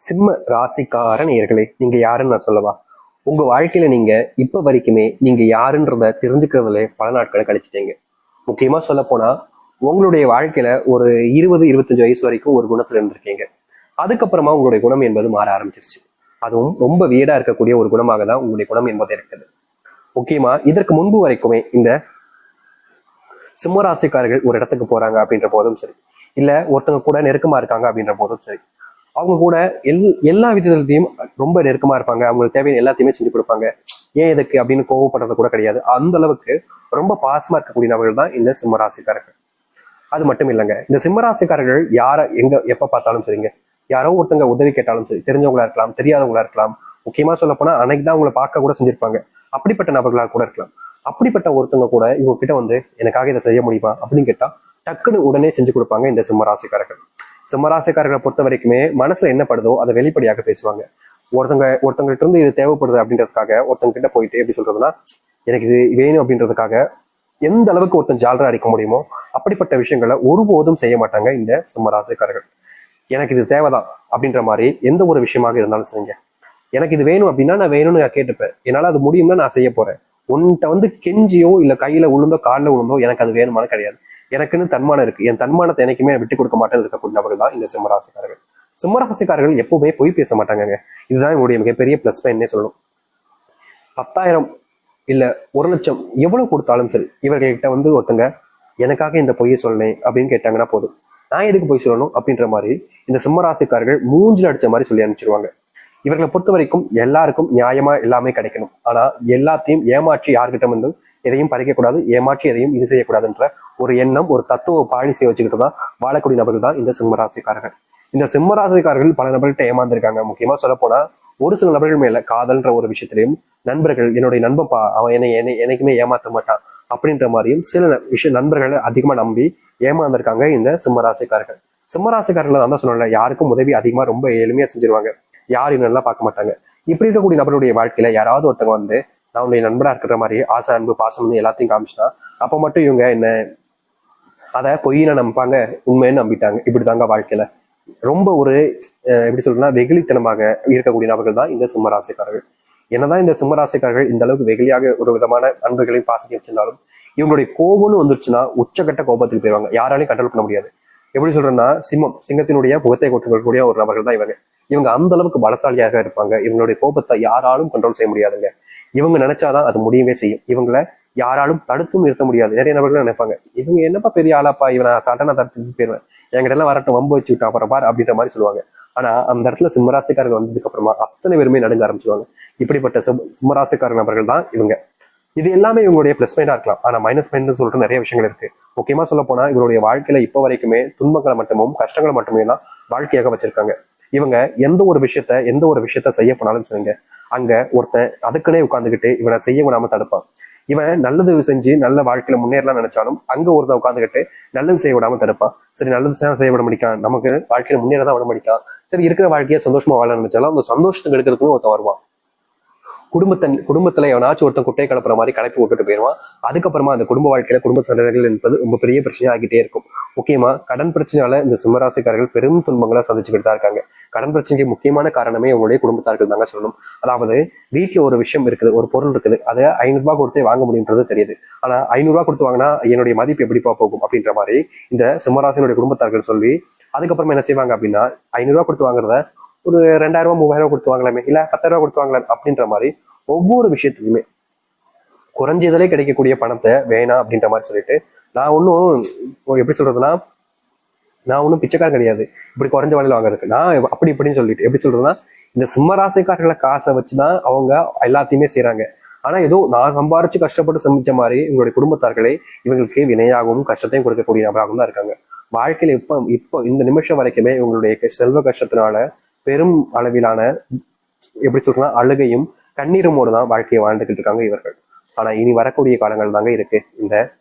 சிம்ம ராசிக்கார நேயர்களே, நீங்க யாருன்னு நான் சொல்லவா? உங்க வாழ்க்கையில நீங்க இப்ப வரைக்குமே நீங்க யாருன்றத தெரிஞ்சுக்கிறதுல பல நாட்களை கழிச்சிட்டீங்க. முக்கியமா சொல்ல போனா உங்களுடைய வாழ்க்கையில ஒரு 20-25 வயசு வரைக்கும் ஒரு குணத்துல இருந்திருக்கீங்க. அதுக்கப்புறமா உங்களுடைய குணம் என்பது மாற ஆரம்பிச்சிருச்சு. அதுவும் ரொம்ப வியடா இருக்கக்கூடிய ஒரு குணமாக தான் உங்களுடைய குணம் என்பது இருக்குது. முக்கியமா இதற்கு முன்பு வரைக்குமே இந்த சிம்மராசிக்காரர்கள் ஒரு இடத்துக்கு போறாங்க அப்படின்ற போதும் சரி, இல்ல ஒருத்தவங்க கூட நெருக்கமா இருக்காங்க அப்படின்ற போதும் சரி, அவங்க கூட எல்லா விதத்திலையும் ரொம்ப நெருக்கமா இருப்பாங்க. அவங்களுக்கு தேவையான எல்லாத்தையுமே செஞ்சு கொடுப்பாங்க. ஏன் எதுக்கு அப்படின்னு கோவப்படுறது கூட கிடையாது. அந்த அளவுக்கு ரொம்ப பாசமா இருக்கக்கூடிய நபர்கள் தான் இந்த சிம்மராசிக்காரர்கள். அது மட்டும் இல்லைங்க, இந்த சிம்மராசிக்காரர்கள் யார எங்க எப்ப பார்த்தாலும் சரிங்க, யாரோ ஒருத்தங்க உதவி கேட்டாலும் சரி, தெரிஞ்சவங்களா இருக்கலாம், தெரியாதவங்களா இருக்கலாம், முக்கியமா சொல்ல போனா அன்னைக்கு தான் அவங்களை பார்க்க கூட செஞ்சிருப்பாங்க, அப்படிப்பட்ட நபர்களா கூட இருக்கலாம். அப்படிப்பட்ட ஒருத்தங்க கூட இவங்க கிட்ட வந்து எனக்காக இதை செய்ய முடியுமா அப்படின்னு கேட்டா டக்குன்னு உடனே செஞ்சு கொடுப்பாங்க இந்த சிம்மராசிக்காரர்கள். சிம்மராசிக்காரர்களை பொறுத்த வரைக்குமே மனசுல என்ன படுதோ அதை வெளிப்படையாக பேசுவாங்க. ஒருத்தவங்ககிட்ட இருந்து இது தேவைப்படுது அப்படின்றதுக்காக ஒருத்தங்க கிட்ட போயிட்டு எப்படி சொல்றதுன்னா, எனக்கு இது வேணும் அப்படின்றதுக்காக எந்த அளவுக்கு ஒருத்தன் ஜாலரா அடிக்க முடியுமோ அப்படிப்பட்ட விஷயங்களை ஒருபோதும் செய்ய மாட்டாங்க இந்த சிம்மராசிக்காரர்கள். எனக்கு இது தேவைதான் அப்படின்ற மாதிரி எந்த ஒரு விஷயமாக இருந்தாலும் செய்யுங்க. எனக்கு இது வேணும் அப்படின்னா நான் வேணும்னு நான் கேட்டுப்பேன். என்னால அது முடியும்னா நான் செய்ய போறேன். உன்கிட்ட வந்து கெஞ்சியோ இல்ல கையில உளுந்தோ காலில் உளுந்தோ எனக்கு அது வேணுமானு கிடையாது. எனக்குன்னு தன்மானம் இருக்கு. என் தன்மானத்தை என்னைக்குமே விட்டு கொடுக்க மாட்டேன்னு இருக்கக்கூடிய நபர்கள் தான் இந்த சிம்மராசிக்காரர்கள். சிம்மராசிக்காரர்கள் எப்பவுமே பொய் பேச மாட்டாங்க. இதுதான் இவருடைய மிகப்பெரிய பிளஸ் பாயிண்ட்னே சொல்லணும். 10,000 இல்ல 1,00,000 எவ்வளவு கொடுத்தாலும் சரி, இவர்கிட்ட வந்து ஒருத்தங்க எனக்காக இந்த பொய்யை சொல்லணேன் அப்படின்னு கேட்டாங்கன்னா போதும், நான் எதுக்கு பொய் சொல்லணும் அப்படின்ற மாதிரி இந்த சிம்மராசிக்காரர்கள் மூஞ்சில் அடிச்ச மாதிரி சொல்லி அனுப்பிச்சிருவாங்க. இவர்களை பொறுத்த வரைக்கும் எல்லாருக்கும் நியாயமா எல்லாமே கிடைக்கணும். ஆனா எல்லாத்தையும் ஏமாற்றி யார்கிட்ட வந்து எதையும் பறிக்கக்கூடாது, ஏமாற்றி எதையும் இது செய்யக்கூடாதுன்ற ஒரு எண்ணம், ஒரு தத்துவ பாலிசியை வச்சுக்கிட்டு தான் வாழக்கூடிய நபர்கள் தான் இந்த சிம்மராசிக்காரர்கள். இந்த சிம்மராசிக்காரர்கள் பல நபர்கள்ட்ட ஏமாந்துருக்காங்க. முக்கியமா சொல்ல போனா ஒரு சில நபர்கள் மேல காதல்ன்ற ஒரு விஷயத்திலையும், நண்பர்கள் என்னுடைய நண்பப்பா அவன் என்னைக்குமே ஏமாத்த மாட்டான் அப்படின்ற மாதிரியும் சில நண்பர்களை அதிகமா நம்பி ஏமாந்துருக்காங்க இந்த சிம்மராசிக்காரர்கள். சிம்மராசிக்காரர்கள் தான் சொன்னல, யாருக்கும் உதவி அதிகமா ரொம்ப எளிமையா செஞ்சிருவாங்க. யாரும் நல்லா பார்க்க மாட்டாங்க. இப்படி இருக்கக்கூடிய நபருடைய வாழ்க்கையில யாராவது ஒருத்தவங்க வந்து நான் உன்னுடைய நண்பரா இருக்கிற மாதிரி ஆசை அன்பு பாசம் எல்லாத்தையும் காமிச்சுனா அப்ப மட்டும் இவங்க என்ன அதை பொய்யின நம்பாங்க, உண்மைன்னு நம்பிட்டாங்க. இப்படிதாங்க வாழ்க்கையில ரொம்ப ஒரு எப்படி சொல்றதுன்னா வெகுளித்தனமாக இருக்கக்கூடிய நபர்கள் தான் இந்த சிம்மராசிக்காரர்கள். என்னதான் இந்த சிம்மராசிக்காரர்கள் இந்த அளவுக்கு வெகுளியாக ஒரு விதமான அன்புகளையும் பாசத்தையும் வச்சிருந்தாலும் இவங்களுடைய கோபம்னு வந்துருச்சுன்னா உச்சகட்ட கோபத்துக்கு போயிருவாங்க. யாராலையும் கண்ட்ரோல் பண்ண முடியாது. எப்படி சொல்றேன்னா சிங்கத்தினுடைய முகத்தை கொட்டக்கூடிய ஒரு நபர்கள் தான் இவங்க. இவங்க அந்த அளவுக்கு பலசாலியாக இருப்பாங்க. இவங்களுடைய கோபத்தை யாராலும் கண்ட்ரோல் செய்ய முடியாதுங்க. இவங்க நினைச்சாதான் அது முடியவே செய்யும். இவங்களை யாராலும் தடுத்தும் நிறுத்த முடியாது. நிறைய நபர்கள் நினைப்பாங்க, இவங்க என்னப்பா பெரிய ஆளாப்பா, இவனை சட்டனா தடுத்து போயிருவேன், என்கிட்ட எல்லாம் வரட்டும் வம்பு வச்சு விட்டு அப்புறம் பார் அப்படின்ற மாதிரி சொல்லுவாங்க. ஆனா அந்த இடத்துல சிம்மராசிக்காரர்கள் வந்ததுக்கு அப்புறமா அத்தனை பேருமே நடுங்க ஆரம்பிச்சுவாங்க. இப்படிப்பட்ட சிம்மராசிக்கார நபர்கள் தான் இவங்க. இது எல்லாமே இவங்களுடைய பிளஸ் பாயிண்டா இருக்கலாம். ஆனா மைனஸ் பாயிண்ட் சொல்லிட்டு நிறைய விஷயங்கள் இருக்கு. முக்கியமா சொல்ல போனா இவருடைய வாழ்க்கையில இப்ப வரைக்குமே துன்பங்களை மட்டுமும் கஷ்டங்களை மட்டுமே தான் வாழ்க்கையாக வச்சிருக்காங்க. இவங்க எந்த ஒரு விஷயத்த செய்ய போனாலும் சொல்லுங்க, அங்க ஒருத்தன் அதுக்குன்னே உட்காந்துக்கிட்டு இவனை செய்ய விடாம தடுப்பான். இவன் நல்லது செஞ்சு நல்ல வாழ்க்கையில முன்னேறலாம் நினைச்சாலும் அங்க ஒருத்தன் உட்காந்துக்கிட்டு நல்லது செய்ய விடாம தடுப்பான். சரி நல்லது செய்ய விட முடிக்கான், நமக்கு வாழ்க்கையில முன்னேறதான் விட முடிக்கான், சரி இருக்கிற வாழ்க்கையை சந்தோஷமா வாழ நினைச்சாலும் அந்த சந்தோஷத்துக்கு எடுக்கிறதுக்குன்னு ஒருத்தன் வருவான். குடும்பத்துல எவனாச்சும் ஒருத்தன் குட்டையை கலப்புற மாதிரி கலப்பி விட்டுட்டு போயிடுவான். அதுக்கப்புறமா அந்த குடும்ப வாழ்க்கையில குடும்ப சண்டைகள் என்பது ரொம்ப பெரிய பிரச்சனை ஆகிட்டே இருக்கும். முக்கியமா கடன் பிரச்சனையால இந்த சிம்மராசிக்காரர்கள் பெரும் துன்பங்களை சந்திச்சுக்கிட்டு தான் இருக்காங்க. கடன் பிரச்சனைக்கு முக்கியமான காரணமே உங்களுடைய குடும்பத்தார்கள் தாங்க சொல்லணும். அதாவது வீட்டுல ஒரு விஷயம் இருக்குது, ஒரு பொருள் இருக்குது, அதை 500 ரூபாய் கொடுத்தே வாங்க முடியுன்றது தெரியுது. ஆனா 500 ரூபாய் கொடுத்து வாங்கினா என்னுடைய மதிப்பு எப்படிப்பா போகும் அப்படின்ற மாதிரி இந்த சிம்மராசினுடைய குடும்பத்தார்கள் சொல்லி அதுக்கப்புறமா என்ன செய்வாங்க அப்படின்னா 500 ரூபாய் கொடுத்து வாங்குறத ஒரு 2,000 ரூபாய் 3,000 ரூபாய் கொடுத்து வாங்கலாமே, இல்ல 10,000 ரூபாய் கொடுத்து வாங்கலாம் அப்படின்ற மாதிரி ஒவ்வொரு விஷயத்துலையுமே குறைஞ்சதுலே கிடைக்கக்கூடிய பணத்தை வேணாம் அப்படின்ற மாதிரி சொல்லிட்டு, நான் ஒன்றும் எப்படி சொல்றதுன்னா, நான் ஒன்றும் பிச்சைக்காரன் கிடையாது இப்படி குறைஞ்ச வழியில் வாங்குறதுக்கு, நான் அப்படி இப்படின்னு சொல்லிட்டு எப்படி சொல்றதுன்னா, இந்த சிம்மராசிக்காரர்களை காசை வச்சுதான் அவங்க எல்லாத்தையுமே செய்யறாங்க. ஆனா ஏதோ நான் சம்பாரிச்சு கஷ்டப்பட்டு சமைச்ச மாதிரி இவங்களுடைய குடும்பத்தார்களே இவங்களுக்கு வினையாகவும் கஷ்டத்தையும் கொடுக்கக்கூடிய நபராகவும் தான் இருக்காங்க. வாழ்க்கையில இப்போ இந்த நிமிஷம் வரைக்குமே இவங்களுடைய செல்வ கஷ்டத்தினால பெரும் அளவிலான எப்படி சொல்றா அழுகையும் கண்ணீருமோடு தான் வாழ்க்கையை வாழ்ந்துகிட்டு இருக்காங்க இவர்கள். ஆனா இனி வரக்கூடிய காலங்கள் தாங்க இருக்கு இந்த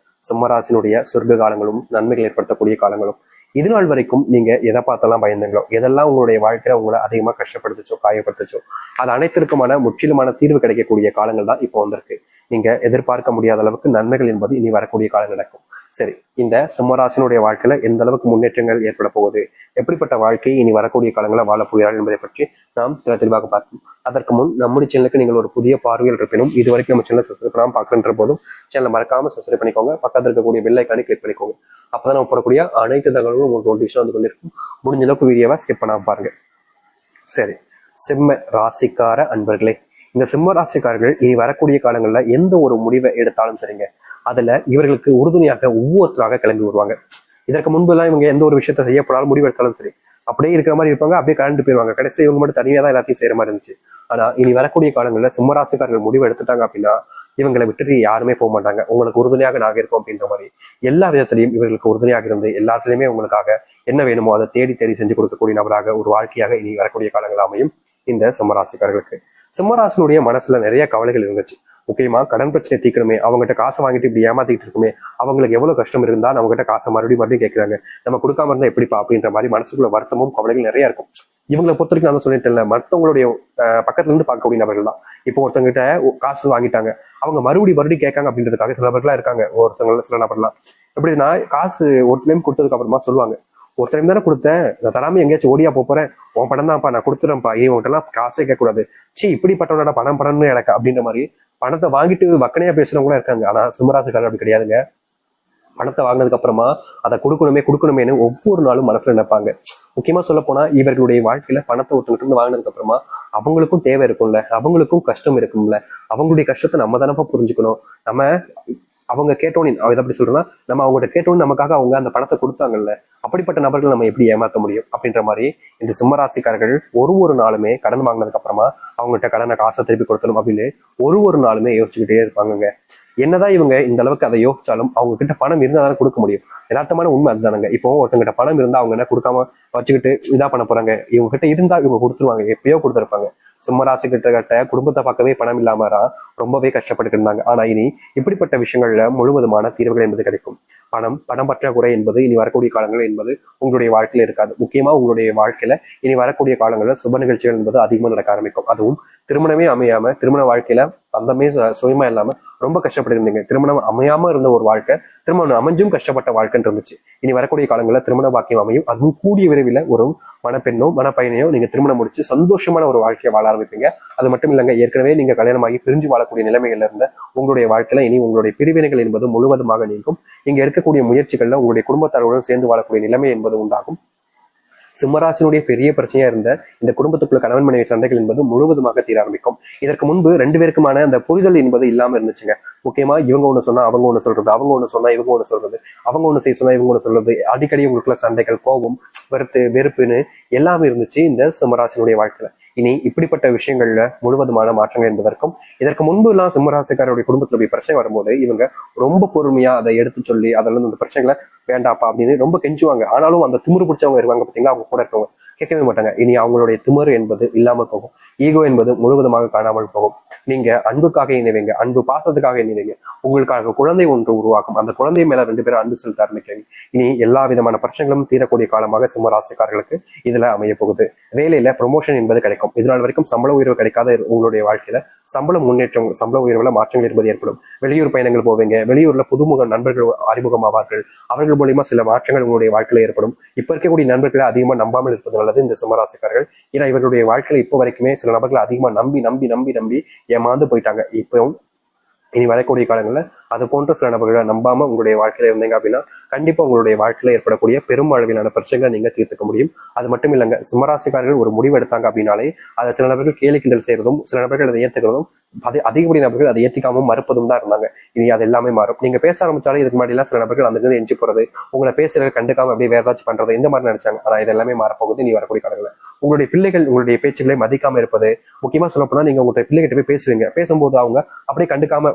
சிம்மராசினுடைய சொர்க்க காலங்களும் நன்மைகள் ஏற்படுத்தக்கூடிய காலங்களும். இது நாள் வரைக்கும் நீங்க எதை பார்த்தெல்லாம் பயந்துங்களோ, எதெல்லாம் உங்களுடைய வாழ்க்கையில உங்களை அதிகமா கஷ்டப்படுத்துச்சோ காயப்படுத்துச்சோ அது அனைத்திற்குமான முற்றிலுமான தீர்வு கிடைக்கக்கூடிய காலங்கள் தான் இப்போ வந்திருக்கு. நீங்க எதிர்பார்க்க முடியாத அளவுக்கு நன்மைகள் என்பது இனி வரக்கூடிய காலம் நடக்கும். சரி, இந்த சிம்மராசினுடைய வாழ்க்கையில எந்த அளவுக்கு முன்னேற்றங்கள் ஏற்பட போகுது, எப்படிப்பட்ட வாழ்க்கை இனி வரக்கூடிய காலங்களில் வாழப் போகிறார்கள் என்பதை பற்றி நாம் சில தெளிவாக பார்ப்போம். அதற்கு முன் நம்முடைய சேனலுக்கு நீங்கள் ஒரு புதிய பார்வையில் இருப்பினும் இது வரைக்கும் நம்ம சேனல் சப்ஸ்கிரைப் பண்ணாம பார்க்கின்ற போதும் சேனலை மறக்காம சப்ஸ்கிரைப் பண்ணிக்கோங்க. பக்கத்தில் இருக்கக்கூடிய பெல் ஐக்கானை கிளிக் பண்ணிக்கோங்க. அப்பதான் நம்ம போடக்கூடிய அனைத்து தகவல்களும் உங்களுக்கு நோட்டிஃபிகேஷன் வந்து கொண்டிருக்கும். முடிஞ்ச அளவுக்கு வீடியோவை ஸ்கிப் பண்ணாம பாருங்க. சரி, சிம்ம ராசிக்கார அன்பர்களே, இந்த சிம்ம ராசிக்காரர்கள் இனி வரக்கூடிய காலங்களில் எந்த ஒரு முடிவை எடுத்தாலும் சரிங்க, அதுல இவர்களுக்கு உறுதுணையாக ஒவ்வொருத்தராக கிளம்பி வருவாங்க. இதற்கு முன்பு எல்லாம் இவங்க எந்த ஒரு விஷயத்த செய்யப்படாலும் முடிவு எடுத்தாலும் சரி, அப்படியே இருக்கிற மாதிரி இருப்பாங்க, அப்படியே கலந்து போயிருவாங்க. கடைசியில் இவங்க மட்டும் தனியாக தான் எல்லாத்தையும் செய்யற மாதிரி இருந்துச்சு. ஆனா இனி வரக்கூடிய காலங்களில் சிம்மராசிக்காரர்கள் முடிவு எடுத்துட்டாங்க அப்படின்னா இவங்களை விட்டுட்டு யாருமே போக மாட்டாங்க. உங்களுக்கு உறுதுணையாக நாங்க இருக்கோம் அப்படின்ற மாதிரி எல்லா விதத்திலையும் இவர்களுக்கு உறுதுணையாக இருந்து எல்லாத்துலயுமே உங்களுக்காக என்ன வேணுமோ அதை தேடி தேடி செஞ்சு கொடுக்கக்கூடிய நபராக ஒரு வாழ்க்கையாக இனி வரக்கூடிய காலங்கள் அமையும் இந்த சிம்மராசிக்காரர்களுக்கு. சிம்மராசினுடைய மனசுல நிறைய கவலைகள் இருந்துச்சு. முக்கியமா கடன் பிரச்சனை தீக்கணுமே, அவங்ககிட்ட காசை வாங்கிட்டு இப்படி ஏமாத்திட்டு இருக்குமே, அவங்களுக்கு எவ்வளவு கஷ்டம் இருந்தா நம்ம கிட்ட காசை மறுபடியும் கேட்கிறாங்க, நம்ம கொடுக்காம இருந்தா எப்படிப்பா அப்படின்ற மாதிரி மனசுக்குள்ள வருத்தமும் கவலைகள் நிறைய இருக்கும். இவங்களை பொறுத்த வரைக்கும் நான் சொல்லிட்டு இல்லை, மற்றவங்களுடைய பக்கத்துல இருந்து பார்க்கக்கூடிய நபர்கள் தான். இப்போ ஒருத்தவங்கிட்ட காசு வாங்கிட்டாங்க, அவங்க மறுபடியும் கேட்காங்க அப்படின்றதுக்காக சில நபர்களா இருக்காங்க. ஒருத்தவங்க சில நபர்லாம் எப்படின்னா காசு ஒரு டைம் கொடுத்ததுக்கு அப்புறமா சொல்லுவாங்க, ஒரு டைம் தானே கொடுத்தேன், நான் தராம எங்கேயாச்சும் ஓடியா போறேன், உன் படம் தான்ப்பா நான் கொடுத்துறேன்ப்பா, உங்கள்கிட்ட எல்லாம் காசே கேட்கக்கூடாது, இப்படிப்பட்டவனோட பணம்னு எனக்கு அப்படின்ற மாதிரி பணத்தை வாங்கிட்டு வக்கனையா பேசுறவங்களும் இருக்காங்க. ஆனா சிம்மராசிக்காரர் அப்படி கிடையாதுங்க. பணத்தை வாங்கினதுக்கு அப்புறமா அதை கொடுக்கணுமேனு ஒவ்வொரு நாளும் மனசுல நினைப்பாங்க. முக்கியமா சொல்ல போனா இவர்களுடைய வாழ்க்கையில பணத்தை ஒருத்தவங்க இருந்து வாங்கினதுக்கு அப்புறமா அவங்களுக்கும் தேவை இருக்கும்ல, அவங்களுக்கும் கஷ்டம் இருக்கும்ல, அவங்களுடைய கஷ்டத்தை நம்ம தானப்பா புரிஞ்சுக்கணும். நம்ம அவங்க கேட்டோன்னு இதை அப்படி சொல்றேன்னா, நம்ம அவங்ககிட்ட கேட்டோன்னு நமக்காக அவங்க அந்த பணத்தை கொடுத்தாங்கல்ல, அப்படிப்பட்ட நபர்கள் நம்ம எப்படி ஏமாற்ற முடியும் அப்படின்ற மாதிரி இந்த சிம்மராசிக்காரர்கள் ஒரு நாளுமே கடன் வாங்கினதுக்கு அப்புறமா அவங்ககிட்ட கடனை காசை திருப்பி கொடுத்தணும் அப்படின்னு ஒரு நாளுமே யோசிச்சுக்கிட்டே இருப்பாங்க. என்னதான் இவங்க இந்த அளவுக்கு அதை யோசிச்சாலும் அவங்க கிட்ட பணம் இருந்தா தானே கொடுக்க முடியும். யதார்த்தமான உண்மை அதுதானுங்க. இப்போ ஒருத்தங்கிட்ட பணம் இருந்தா அவங்க என்ன கொடுக்காம வச்சுக்கிட்டு இதா பண்ண போறாங்க, இவங்க கிட்ட இருந்தா இவங்க கொடுத்துருவாங்க, எப்பயோ கொடுத்துருப்பாங்க. சிம்மராசி கிட்ட குடும்பத்தை பார்க்கவே பணம் இல்லாமரா ரொம்பவே கஷ்டப்பட்டு இருந்தாங்க. ஆனா இனி இப்படிப்பட்ட விஷயங்கள்ல முழுவதுமான தீர்வுகள் என்பது கிடைக்கும். பணம் பற்றாக்குறை என்பது இனி வரக்கூடிய காலங்கள் என்பது உங்களுடைய வாழ்க்கையில இருக்காது. முக்கியமா உங்களுடைய வாழ்க்கையில இனி வரக்கூடிய காலங்களில் சுப நிகழ்ச்சிகள் என்பது அதிகமாக நடக்க ஆரம்பிக்கும். அதுவும் திருமணமே அமையாம, திருமண வாழ்க்கையில அந்தமே சுயமா இல்லாம ரொம்ப கஷ்டப்பட்டு இருந்தீங்க, திருமணம் அமையாம இருந்த ஒரு வாழ்க்கை திருமணம் அமைஞ்சும் கஷ்டப்பட்ட வாழ்க்கைன்னு இருந்துச்சு. இனி வரக்கூடிய காலங்களில் திருமண பாக்கியம் அமையும். அதுவும் கூடிய விரைவில் ஒரு மணப்பெண்ணோ மணப்பையனையோ நீங்க திருமணம் முடிச்சு சந்தோஷமான ஒரு வாழ்க்கையை வாழ ஆரம்பிப்பீங்க. அது மட்டும் இல்லைங்க, ஏற்கனவே நீங்க கல்யாணமாகி பிரிஞ்சு வாழக்கூடிய நிலைமைகள்ல இருந்த உங்களுடைய வாழ்க்கையில இனி உங்களுடைய பிரிவினைகள் என்பது முழுவதுமாக நீங்கும். இங்க இருக்கக்கூடிய முயற்சிகள்ல உங்களுடைய குடும்பத்தாருடன் சேர்ந்து வாழக்கூடிய நிலைமை என்பது உண்டாகும். சிம்மராசினுடைய பெரிய பிரச்சனையா இருந்த இந்த குடும்பத்துக்குள்ள கணவன் மனைவி சண்டைகள் என்பது முழுவதுமாக தீர ஆரம்பிக்கும். இதற்கு முன்பு 2 பேருக்குமான அந்த புரிதல் என்பது இல்லாம இருந்துச்சுங்க. முக்கியமா இவங்க ஒண்ணு சொன்னா அவங்க ஒண்ணு சொல்றது, அவங்க ஒண்ணு சொன்னா இவங்க ஒண்ணு சொல்றது, அவங்க ஒண்ணு செய்ய சொன்னா இவங்க ஒண்ணு சொல்றது, அடிக்கடி உங்களுக்குள்ள சண்டைகள், கோபம், வெறுப்புன்னு எல்லாமே இருந்துச்சு இந்த சிம்மராசினுடைய வாழ்க்கையில. இனி இப்படிப்பட்ட விஷயங்கள்ல முழுவதுமான மாற்றங்கள் என்பதற்கும் இதற்கு முன்பு எல்லாம் சிம்மராசிக்காரருடைய குடும்பத்துல போய் பிரச்சனை வரும்போது இவங்க ரொம்ப பொறுமையா அதை எடுத்து சொல்லி அதில் இந்த பிரச்சனைகளை வேண்டாப்பா அப்படின்னு ரொம்ப கெஞ்சுவாங்க. ஆனாலும் அந்த திமிரு பிடிச்சவங்க இருவாங்க பார்த்தீங்களா, அவங்க கூட இருக்கவங்க கேட்கவே மாட்டாங்க. இனி அவங்களுடைய திமிரு என்பது இல்லாமல் போகும், ஈகோ என்பது முழுவதுமாக காணாமல் போகும். நீங்க அன்புக்காக இணைவீங்க, அன்பு பாசத்துக்காக இணைவீங்க, உங்களுக்காக குழந்தை ஒன்று உருவாக்கும், அந்த குழந்தை மேல 2 பேரும் அன்பு செலுத்த ஆரம்பிக்கிறீங்க. இனி எல்லா விதமான பிரச்சனைகளும் தீரக்கூடிய காலமாக சிம்மராசிக்காரர்களுக்கு இதுல அமைய போகுது. வேலையில ப்ரொமோஷன் என்பது கிடைக்கும். இதனால் வரைக்கும் சம்பள உயர்வு கிடைக்காத உங்களுடைய வாழ்க்கையில சம்பள முன்னேற்றம், சம்பள உயர்வுல மாற்றங்கள் என்பது ஏற்படும். வெளியூர் பயணங்கள் போவீங்க, வெளியூர்ல புதுமுக நண்பர்கள் அறிமுகமாவார்கள், அவர்கள் மூலியமா சில மாற்றங்கள் உங்களுடைய வாழ்க்கையில ஏற்படும். இப்ப இருக்கக்கூடிய நண்பர்களை அதிகமா நம்பாமல் இருப்பது நல்லது இந்த சிம்மராசிக்காரர்கள். ஏன்னா இவர்களுடைய வாழ்க்கையில இப்போ வரைக்குமே சில நபர்களை அதிகமா நம்பி ஏமாந்து போயிட்டாங்க. இப்போ இனி வரக்கூடிய காலங்களில் அது போன்ற சில நபர்களை நம்பாம உங்களுடைய வாழ்க்கையில இருந்தீங்க அப்படின்னா கண்டிப்பா உங்களுடைய வாழ்க்கையில ஏற்படக்கூடிய பெரும் அளவிலான பிரச்சனைகளை நீங்க தீர்த்துக்க முடியும். அது மட்டும் இல்லைங்க, சிம்மராசிக்காரர்கள் ஒரு முடிவு எடுத்தாங்க அப்படின்னாலே அதை சில நபர்கள் கேலி கிண்டல் செய்யறதும், சில நபர்கள் அதை ஏத்துக்கிறதும், அதிகப்படி நபர்கள் அதை ஏத்திக்காமல் மறுப்பதும் தான் இருந்தாங்க. இனி அது எல்லாமே மாறும். நீங்க பேச ஆரம்பிச்சாலே இதுக்கு முன்னாடி எல்லாம் சில நபர்கள் அந்த எஞ்சி போறது, உங்களை பேசுறது கண்டுக்காம அப்படியே வேற ஏதாச்சும் பண்றது, இந்த மாதிரி நினைச்சாங்க. ஆனா இது எல்லாமே மாறப்போகுது இனி வரக்கூடிய காலங்களில். உங்களுடைய பிள்ளைகள் உங்களுடைய பேச்சுக்களை மதிக்காம இருப்பது, முக்கியமா சொல்ல போனா நீங்க உங்களுடைய பிள்ளைகிட்ட போய் பேசுவீங்க, பேசும்போது அவங்க அப்படியே கண்டுக்காம